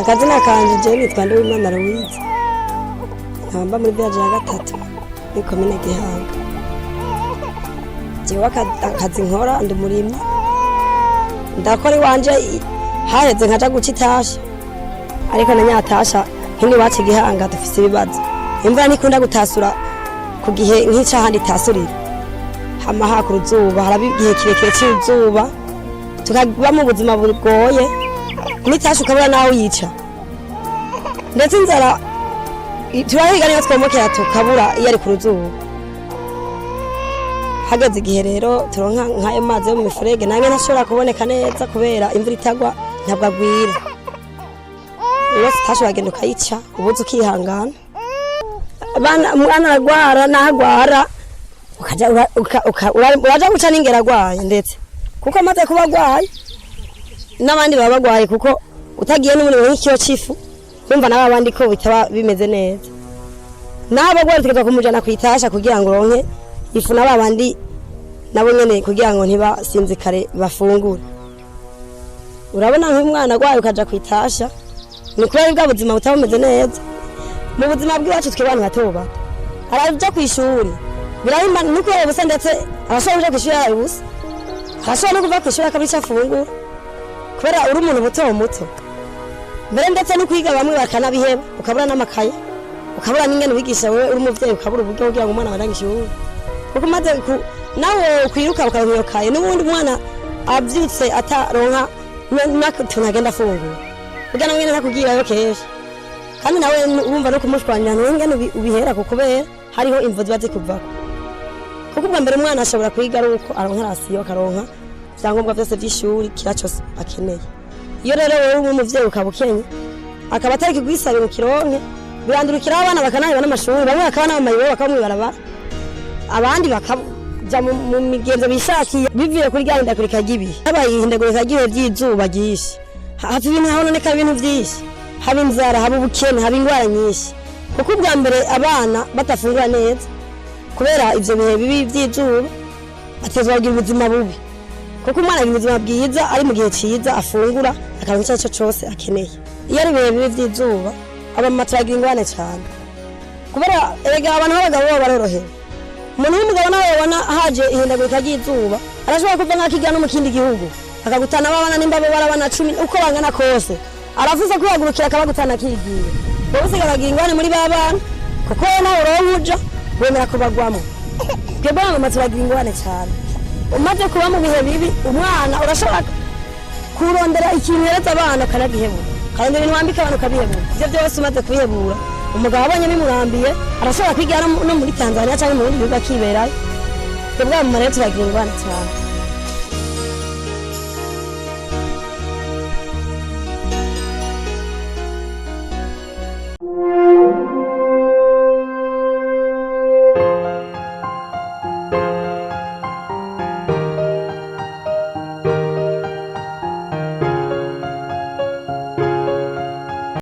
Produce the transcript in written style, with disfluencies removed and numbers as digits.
Akazina kanje je nitwa Nduwimana Louise. Nkamba muri village ya gatatu ni komine Gihanga. Jewe akazi nkora ndi murimyi. Ndakora iwanje haheze nkaja guca itasha. Ariko na nyatasha hini wacu Gihanga dufise ibibazo. Imvura nikunda gutasura ku gihe nk'ica handi tasurira. Hama hakuru zuba harabi igihe kirekire cy'izuba. Tukaba mu buzima bugoye. Nitasha ukabura nawe yica. Ndetse inzara turahiga niyo twomokera tukabura iyo ari ku ruzuba. Hageze igihe rero turonka nk'ayo mazi yo mu mifurege nange ntashobora kuboneka neza kubera imvura itagwa ntabwo agwira. Iyo tasha bagenda ukayica ubuze ukihangana. Mwana aragwara nahagwara uraja guca n'ingera agwaye ndetse kuko amaze kuba agwaye n'abandi baba bagwaye kuko utagiye n'umurimo w'ikiro cifu kumva n'abandi ko bitaba bimeze neza. Nabo gwari tukaza kumujana kwitasha kugira ngo ronke ifu n'abandi nabo nyene kugira ngo ntibasinzikare bafungure. Urabona nk'umwana agwaye ukaja kwitasha ni kubera bwa buzima butabumeze neza. Mu buzima bw'iwacu twe abantu batoba araja kwishuri birahimba nuko yebuse ndetse arashobora kuja kwishuri yabuse arashobora no kuva kwishuri akabica afungura kubera uri umuntu buto muto. Mbere ndetse no kwiga bamwe bakanabiheba ukabura n'amakaye ukabura n'ingene wigisha wewe uri umuvyeyi ukabura uburyo kugira ngo umwana abarangishe uwo kuko maze nawe kwiruka ukaronyokaye n'ubundi umwana avyutse ataronka tunagenda afungura kugira ngene nakugira yo kesha kandi nawe wumva no kumushwanya n'ingene ubihera kukubera hariho imvo ziba zikuvako kuko bwa mbere umwana ashobora kwiga ari uko aronka rasiyo akaronka byangombwa byose by'ishuri kiracose akeneye. Iyo rero wowe umuvyeyi ukabukenye akaba atari kigwisabe mu kironke birandurukira abana bakanayiba n'amashuri bamwe bakabana mu mayibo bakamwibaraba abandi bakaja mu migenzo bishakiye bivuye kuri gahunda kuri kagibi abayihindagurika gihe by'izuba gishi hafi ibintu haboneka ibintu byinshi haba inzara haba ubukene haba ingwara nyinshi kuko bwa mbere abana batafungura neza kubera ivyo bihe bibi by'izuba atezwagira ubuzima bubi kuko umwana agira ubuzima bwiza ari mu gihe ciza afungura akaronka ico cyose akeneye. Iyo ari bihe bibi by'izuba abamama turagira ingwane cyane kubera erega abantu b'abagabo barorohewe. Umuntu w'umugabo nawe yabona haje ihindagurika ry'izuba arashobora kuva nk'akigana mu kindi gihugu akagutana abana n'imbabo barabana 10 uko bangana kose aravuze kwihagurukira akabagutana kigiye wowe usigaragira ingwane muri babana kuko nawe uronkuja wemera kubagwamo. Twebwe abamama turagira ingwane cyane umaze kuba mu bihe bibi umwana urashobora kurondera ikintu yereza abana kanagihebura kandi ibintu wambika abantu kabihebura ivyo byose umaze kubihebura umugabo abonye bimurambiye arashobora kwigana no muri Tanzania cyangwa mu bindi bihugu akiberayo. Twebwe abamama rero turagira ingwane cyane.